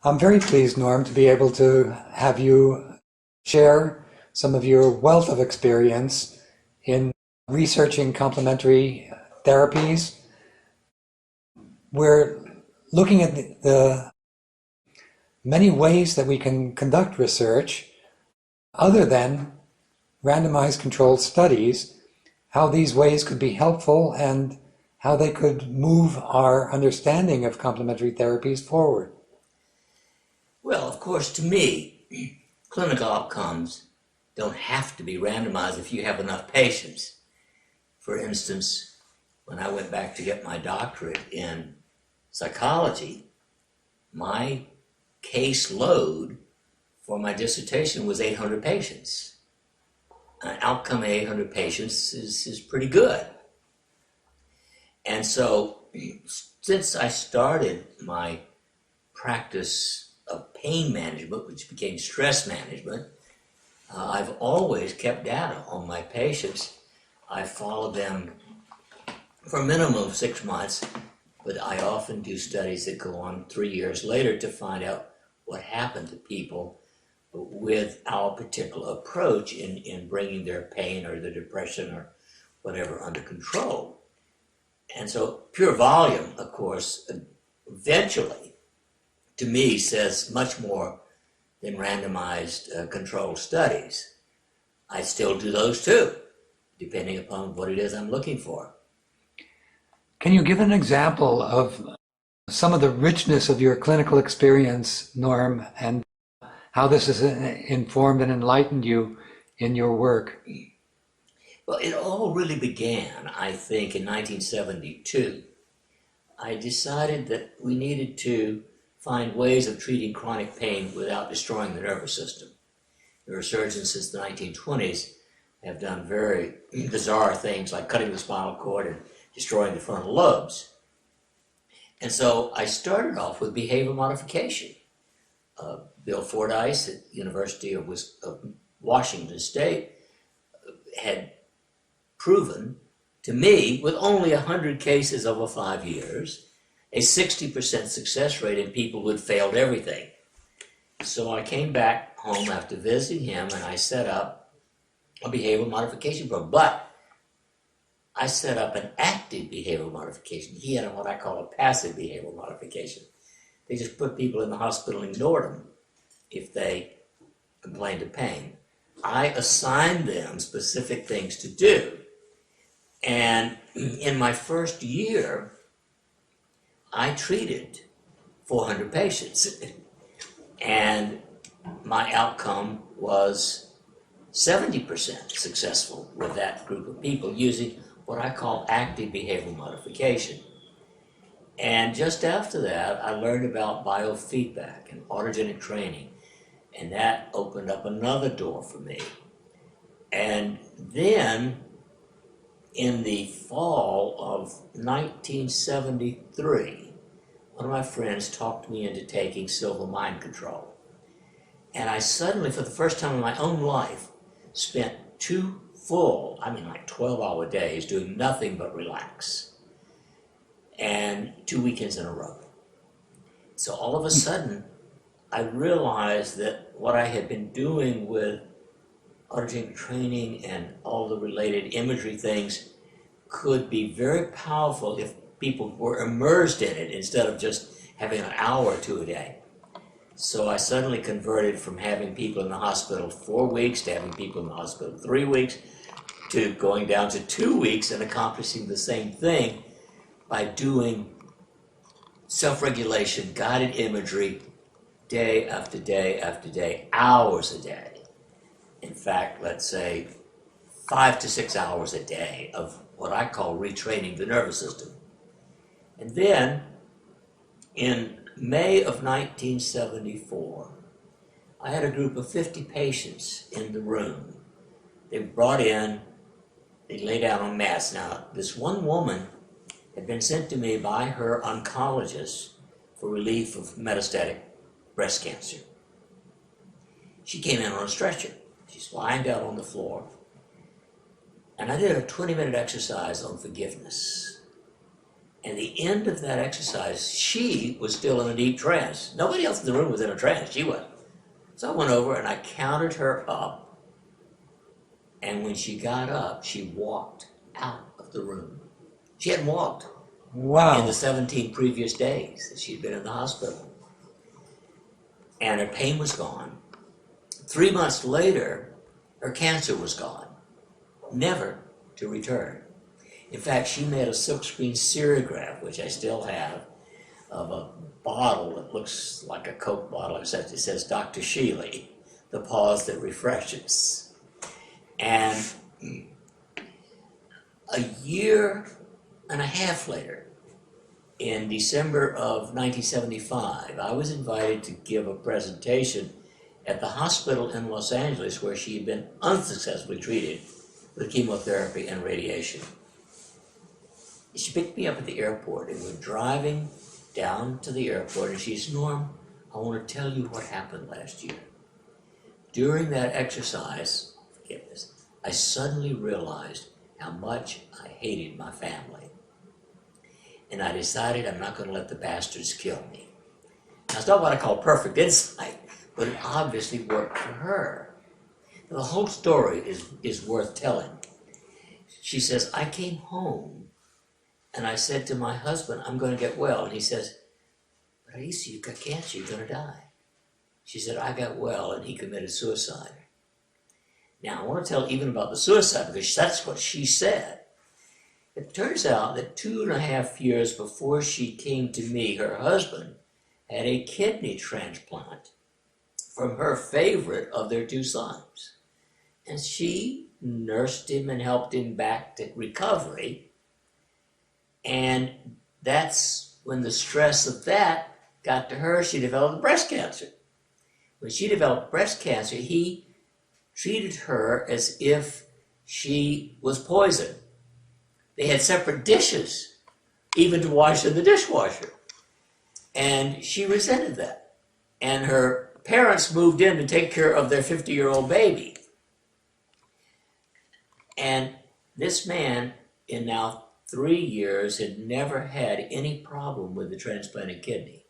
I'm very pleased, Norm, to be able to have you share some of your wealth of experience in researching complementary therapies. We're looking at the many ways that we can conduct research other than randomized controlled studies, how these ways could be helpful and how they could move our understanding of complementary therapies forward. Well, of course, to me, clinical outcomes don't have to be randomized if you have enough patients. For instance, when I went back to get my doctorate in psychology, my case load for my dissertation was 800 patients. An outcome of 800 patients is pretty good. And so, since I started my practice of pain management, which became stress management, I've always kept data on my patients. I follow them for a minimum of 6 months, but I often do studies that go on 3 years later to find out what happened to people with our particular approach in bringing their pain or their depression or whatever under control. And so pure volume, of course, eventually, to me, says much more than randomized controlled studies. I still do those too, depending upon what it is I'm looking for. Can you give an example of some of the richness of your clinical experience, Norm, and how this has informed and enlightened you in your work? Well, it all really began, I think, in 1972. I decided that we needed to find ways of treating chronic pain without destroying the nervous system. Neurosurgeons since the 1920s have done very bizarre things like cutting the spinal cord and destroying the frontal lobes. And so I started off with behavior modification. Bill Fordyce at the University of Washington State had proven to me, with only 100 cases over 5 years, a 60% success rate in people who had failed everything. So I came back home after visiting him and I set up a behavioral modification program. But I set up an active behavioral modification. He had what I call a passive behavioral modification. They just put people in the hospital and ignored them if they complained of pain. I assigned them specific things to do. And in my first year, I treated 400 patients. And my outcome was 70% successful with that group of people using what I call active behavioral modification. And just after that, I learned about biofeedback and autogenic training. And that opened up another door for me. And then, in the fall of 1973, one of my friends talked me into taking silver mind control. And I suddenly, for the first time in my own life, spent 2 full, like 12-hour days doing nothing but relax. And 2 weekends in a row. So all of a sudden, I realized that what I had been doing with autogenic training and all the related imagery things could be very powerful if people were immersed in it instead of just having an hour or 2 a day. So I suddenly converted from having people in the hospital 4 weeks to having people in the hospital 3 weeks to going down to 2 weeks and accomplishing the same thing by doing self-regulation, guided imagery, day after day after day, hours a day. In fact, let's say 5 to 6 hours a day of what I call retraining the nervous system. And then, in May of 1974, I had a group of 50 patients in the room. They were brought in, they lay down on mats. Now, this one woman had been sent to me by her oncologist for relief of metastatic breast cancer. She came in on a stretcher. She's lying down on the floor. And I did a 20-minute exercise on forgiveness. And the end of that exercise, she was still in a deep trance. Nobody else in the room was in a trance, she was. So I went over and I counted her up. And when she got up, she walked out of the room. She hadn't walked in the 17 previous days that she'd been in the hospital. And her pain was gone. 3 months later, her cancer was gone, never to return. In fact, she made a silkscreen serigraph, which I still have, of a bottle that looks like a Coke bottle, except it says Dr. Shealy, the pause that refreshes. And a year and a half later, in December of 1975, I was invited to give a presentation at the hospital in Los Angeles where she had been unsuccessfully treated with chemotherapy and radiation. She picked me up at the airport and we're driving down to the airport and she said, "Norm, I want to tell you what happened last year. During that exercise, forget this, I suddenly realized how much I hated my family. And I decided I'm not going to let the bastards kill me." Now, it's not what I call perfect insight, but it obviously worked for her. Now, the whole story is worth telling. She says, "I came home and I said to my husband, I'm going to get well." And he says, "But Aisa, you've got cancer, you're going to die." She said, "I got well," and he committed suicide. Now, I want to tell even about the suicide because that's what she said. It turns out that 2.5 years before she came to me, her husband had a kidney transplant from her favorite of their 2 sons. And she nursed him and helped him back to recovery. And that's when the stress of that got to her. She developed breast cancer. When she developed breast cancer, he treated her as if she was poison. They had separate dishes, even to wash in the dishwasher. And she resented that. And her parents moved in to take care of their 50-year-old baby. And this man, in now 3 years, had never had any problem with the transplanted kidney.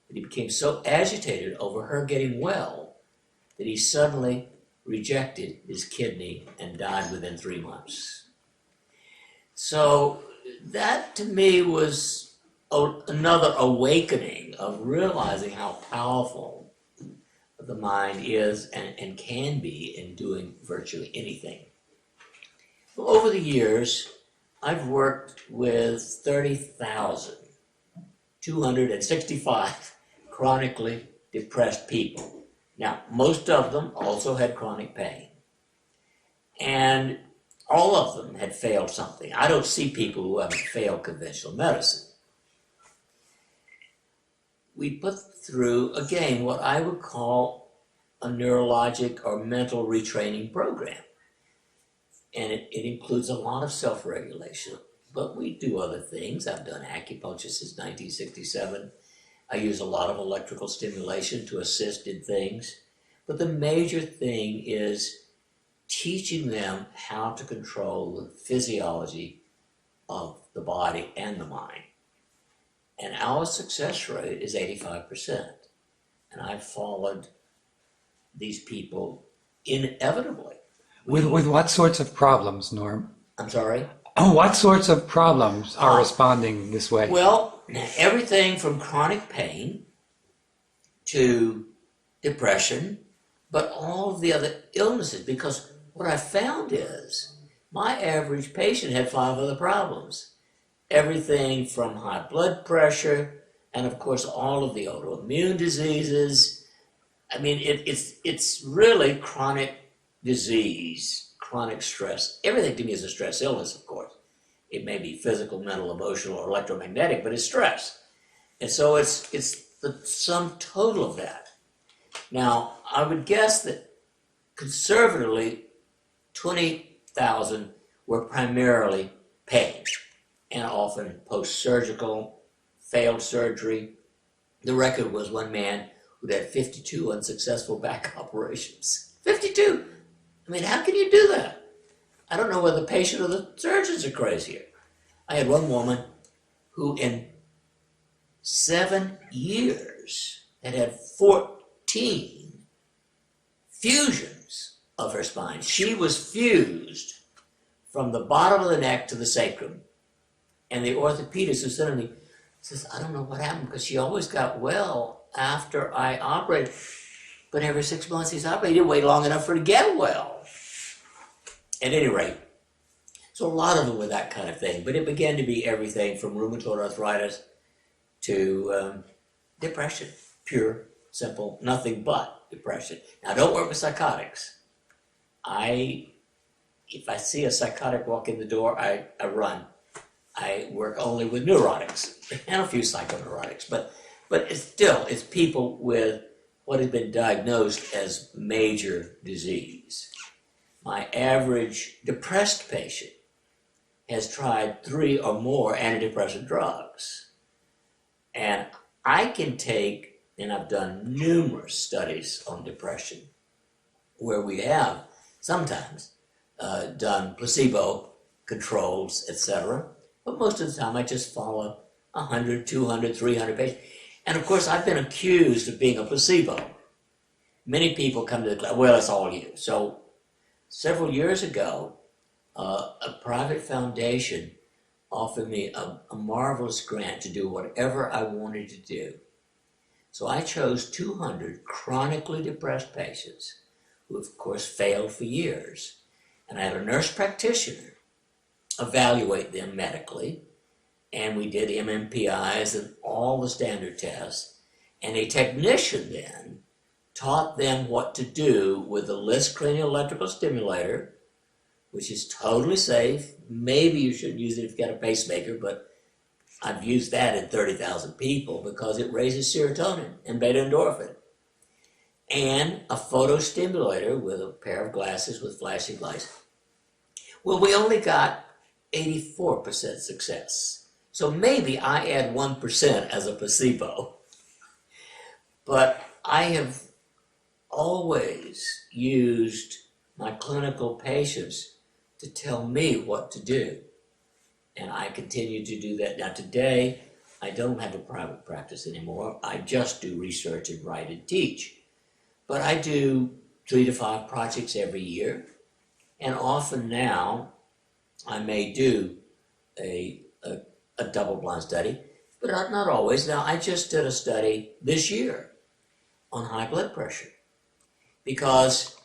But he became so agitated over her getting well that he suddenly rejected his kidney and died within 3 months. So that to me was another awakening of realizing how powerful the mind is and can be in doing virtually anything. Well, over the years, I've worked with 30,265 chronically depressed people. Now, most of them also had chronic pain. And all of them had failed something. I don't see people who haven't failed conventional medicine. We put through, again, what I would call a neurologic or mental retraining program. And it includes a lot of self-regulation. But we do other things. I've done acupuncture since 1967. I use a lot of electrical stimulation to assist in things. But the major thing is teaching them how to control the physiology of the body and the mind. And our success rate is 85%. And I've followed these people inevitably. With what sorts of problems, Norm? I'm sorry? What sorts of problems are responding this way? Well, everything from chronic pain to depression, but all of the other illnesses, because what I found is my average patient had 5 other problems. Everything from high blood pressure, and of course all of the autoimmune diseases. I mean, it's really chronic disease, chronic stress. Everything to me is a stress illness, of course. It may be physical, mental, emotional, or electromagnetic, but it's stress. And so it's the sum total of that. Now, I would guess that conservatively, 20,000 were primarily pain, and often post-surgical, failed surgery. The record was one man who had 52 unsuccessful back operations. 52! I mean, how can you do that? I don't know whether the patient or the surgeons are crazier. I had one woman who in 7 years had 14 fusions of her spine. She was fused from the bottom of the neck to the sacrum. And the orthopedist who sent me says, I don't know what happened, because she always got well after I operated. But every 6 months he's operated, he didn't wait long enough for her to get well. At any rate, so a lot of them were that kind of thing. But it began to be everything from rheumatoid arthritis to depression. Pure, simple, nothing but depression. Now, don't work with psychotics. If I see a psychotic walk in the door, I run. I work only with neurotics and a few psychoneurotics, but it's people with what has been diagnosed as major disease. My average depressed patient has tried 3 or more antidepressant drugs. And I can take, and I've done numerous studies on depression, where we have sometimes done placebo controls, etc. But most of the time I just follow 100, 200, 300 patients. And of course I've been accused of being a placebo. Many people come to the class, well, it's all you. So several years ago, a private foundation offered me a marvelous grant to do whatever I wanted to do. So I chose 200 chronically depressed patients who, of course, failed for years. And I had a nurse practitioner evaluate them medically, and we did MMPIs and all the standard tests. And a technician then taught them what to do with the LIST cranial electrical stimulator, which is totally safe. Maybe you shouldn't use it if you've got a pacemaker, but I've used that in 30,000 people because it raises serotonin and beta endorphin. And a photostimulator with a pair of glasses with flashing lights. Well, we only got 84% success. So maybe I add 1% as a placebo. But I have always used my clinical patients to tell me what to do. And I continue to do that. Now today, I don't have a private practice anymore. I just do research and write and teach. But I do 3 to 5 projects every year. And often now, I may do a double-blind study, but not always. Now, I just did a study this year on high blood pressure, because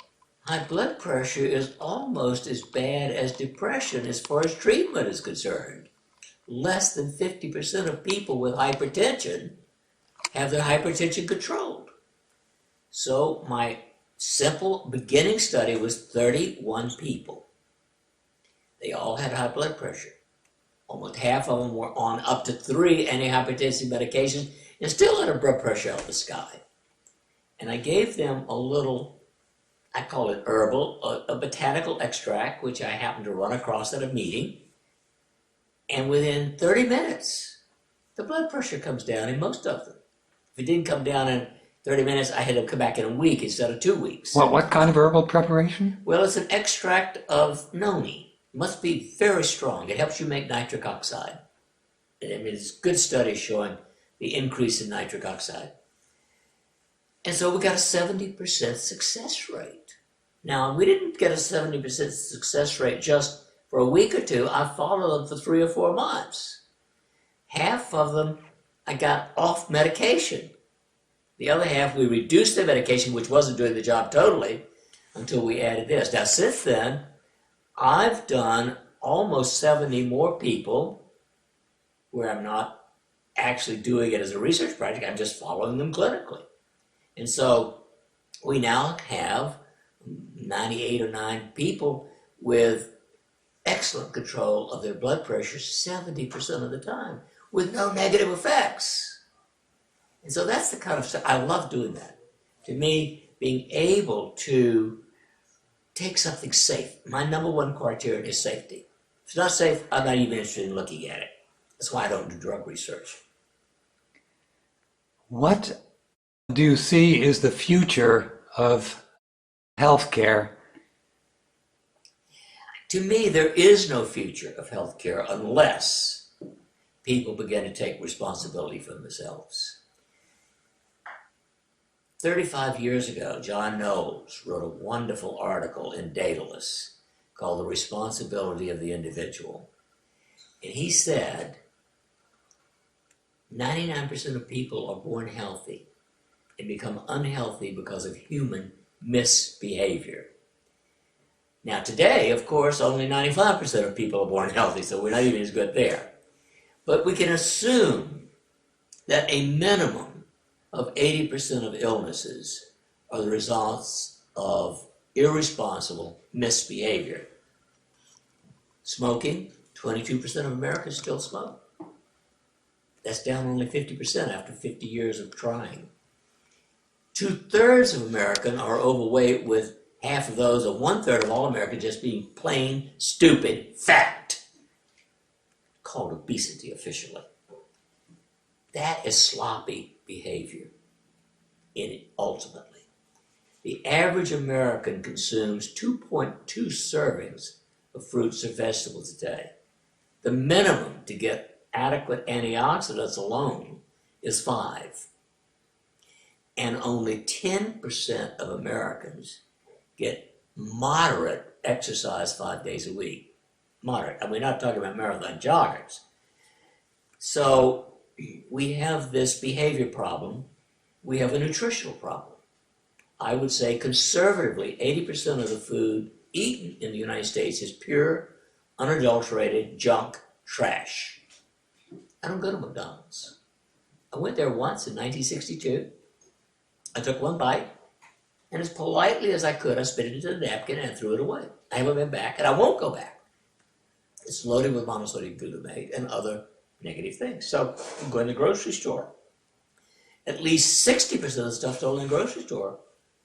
high blood pressure is almost as bad as depression as far as treatment is concerned. Less than 50% of people with hypertension have their hypertension controlled. So my simple beginning study was 31 people. They all had high blood pressure. Almost half of them were on up to 3 antihypertensive medications and still had a blood pressure out the sky. And I gave them a little, I call it herbal, a botanical extract, which I happened to run across at a meeting. And within 30 minutes, the blood pressure comes down in most of them. If it didn't come down in 30 minutes, I had to come back in a week instead of 2 weeks. What kind of herbal preparation? Well, it's an extract of noni. It must be very strong. It helps you make nitric oxide. I mean, it's good studies showing the increase in nitric oxide. And so we got a 70% success rate. Now, we didn't get a 70% success rate just for a week or two. I followed them for 3 or 4 months. Half of them, I got off medication. The other half, we reduced the medication, which wasn't doing the job totally, until we added this. Now, since then, I've done almost 70 more people where I'm not actually doing it as a research project. I'm just following them clinically. And so we now have 98 or 9 people with excellent control of their blood pressure 70% of the time with no negative effects. And so that's the kind of stuff, I love doing that. To me, being able to take something safe. My number one criterion is safety. If it's not safe, I'm not even interested in looking at it. That's why I don't do drug research. What do you see is the future of healthcare? To me, there is no future of healthcare unless people began to take responsibility for themselves. 35 years ago, John Knowles wrote a wonderful article in Daedalus called The Responsibility of the Individual. And he said, 99% of people are born healthy and become unhealthy because of human misbehavior. Now today, of course, only 95% of people are born healthy, so we're not even as good there. But we can assume that a minimum of 80% of illnesses are the results of irresponsible misbehavior. Smoking, 22% of Americans still smoke. That's down only 50% after 50 years of trying. 2/3 of Americans are overweight, with half of those, or 1/3 of all Americans, just being plain, stupid, fat. Called obesity officially. That is sloppy behavior in it, ultimately. The average American consumes 2.2 servings of fruits or vegetables a day. The minimum to get adequate antioxidants alone is 5. And only 10% of Americans get moderate exercise 5 days a week. Moderate. And we're not talking about marathon joggers. So we have this behavior problem. We have a nutritional problem. I would say conservatively, 80% of the food eaten in the United States is pure, unadulterated junk trash. I don't go to McDonald's. I went there once in 1962. I took one bite, and as politely as I could, I spit it into the napkin and threw it away. I haven't been back, and I won't go back. It's loaded with monosodium glutamate and other negative things. So I'm going to the grocery store. At least 60% of the stuff sold in the grocery store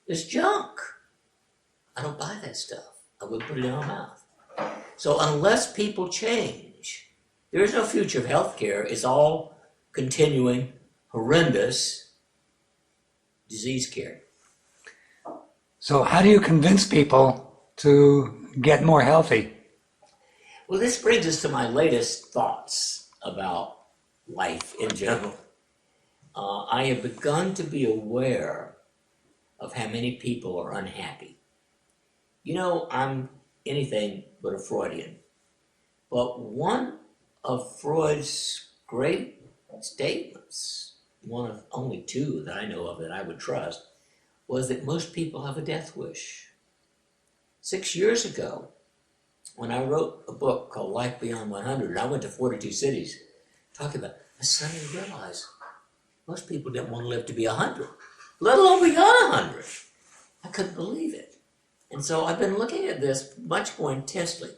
is junk. I don't buy that stuff. I wouldn't put it in my mouth. So unless people change, there is no future of healthcare. It's all continuing horrendous disease care. So how do you convince people to get more healthy? Well, this brings us to my latest thoughts about life in general. I have begun to be aware of how many people are unhappy. You know, I'm anything but a Freudian, but one of Freud's great statements, one of only two that I know of that I would trust, was that most people have a death wish. 6 years ago, when I wrote a book called Life Beyond 100, and I went to 42 cities talking about it, I suddenly realized most people didn't want to live to be 100, let alone beyond 100. I couldn't believe it. And so I've been looking at this much more intensely.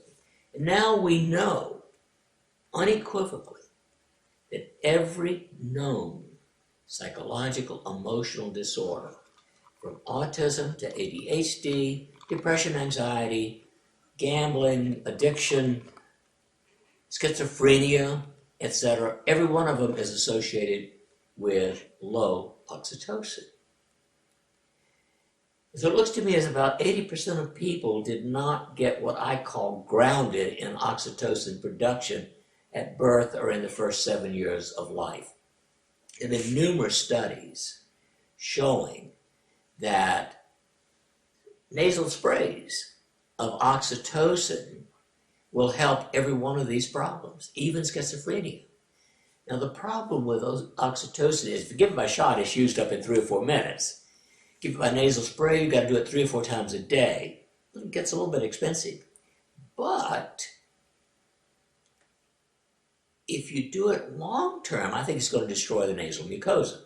And now we know unequivocally that every known psychological, emotional disorder, from autism to ADHD, depression, anxiety, gambling, addiction, schizophrenia, etc., every one of them is associated with low oxytocin. So it looks to me as about 80% of people did not get what I call grounded in oxytocin production at birth or in the first 7 years of life. There have been numerous studies showing that nasal sprays of oxytocin will help every one of these problems, even schizophrenia. Now the problem with oxytocin is, if you give it by shot, it's used up in 3 or 4 minutes. Give it by nasal spray, you've got to do it 3 or 4 times a day. It gets a little bit expensive. But if you do it long term, I think it's going to destroy the nasal mucosa.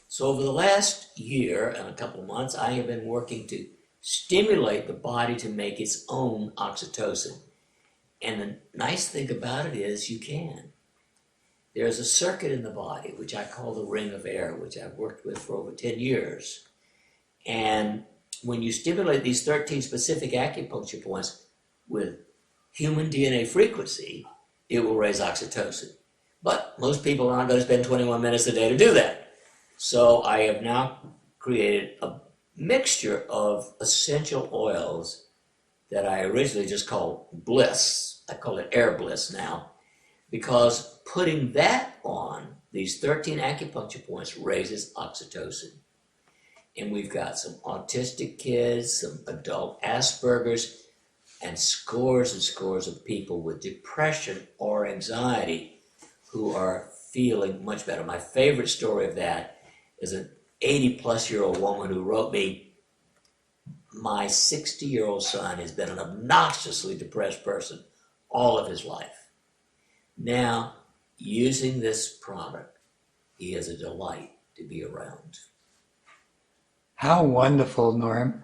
So over the last year and a couple of months, I have been working to stimulate the body to make its own oxytocin. And the nice thing about it is you can. There's a circuit in the body, which I call the ring of air, which I've worked with for over 10 years. And when you stimulate these 13 specific acupuncture points with human DNA frequency, it will raise oxytocin. But most people aren't going to spend 21 minutes a day to do that. So I have now created a mixture of essential oils that I originally just called Bliss. I call it Air Bliss now. because putting that on these 13 acupuncture points raises oxytocin. And we've got some autistic kids, some adult Asperger's, and scores of people with depression or anxiety who are feeling much better. My favorite story of that is an 80-plus-year-old woman who wrote me, "My 60-year-old son has been an obnoxiously depressed person all of his life. Now, using this product, he is a delight to be around." How wonderful, Norm.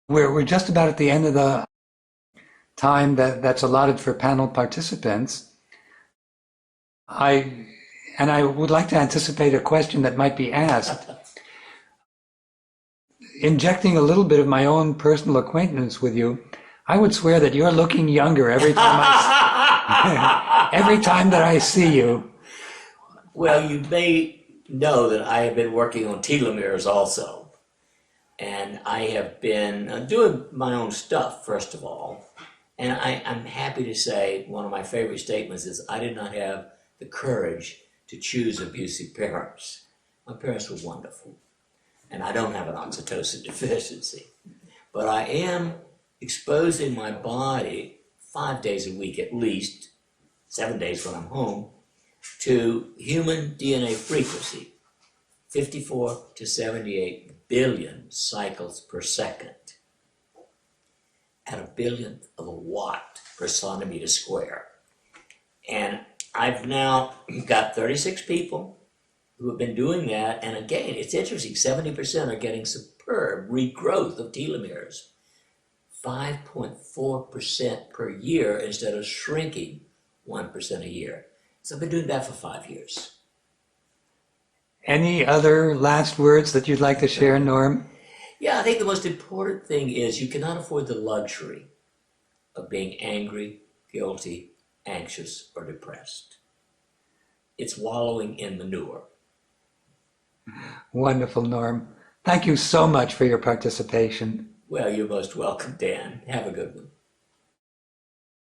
We're just about at the end of the time that's allotted for panel participants. I would like to anticipate a question that might be asked. Injecting a little bit of my own personal acquaintance with you, I would swear that you're looking younger every time every time that I see you. Well, you may know that I have been working on telomeres also. And I have been doing my own stuff, first of all. And I'm happy to say one of my favorite statements is, I did not have the courage to choose abusive parents. My parents were wonderful. And I don't have an oxytocin deficiency. But I am exposing my body 5 days a week at least, 7 days when I'm home, to human DNA frequency, 54 to 78 billion cycles per second, at a billionth of a watt per centimeter square. And I've now got 36 people who have been doing that. And again, it's interesting, 70% are getting superb regrowth of telomeres, 5.4% per year instead of shrinking 1% a year. So I've been doing that for 5 years. Any other last words that you'd like to share, Norm? Yeah, I think the most important thing is you cannot afford the luxury of being angry, guilty, anxious, or depressed. It's wallowing in manure. Wonderful, Norm. Thank you so much for your participation. Well, you're most welcome, Dan. Have a good one.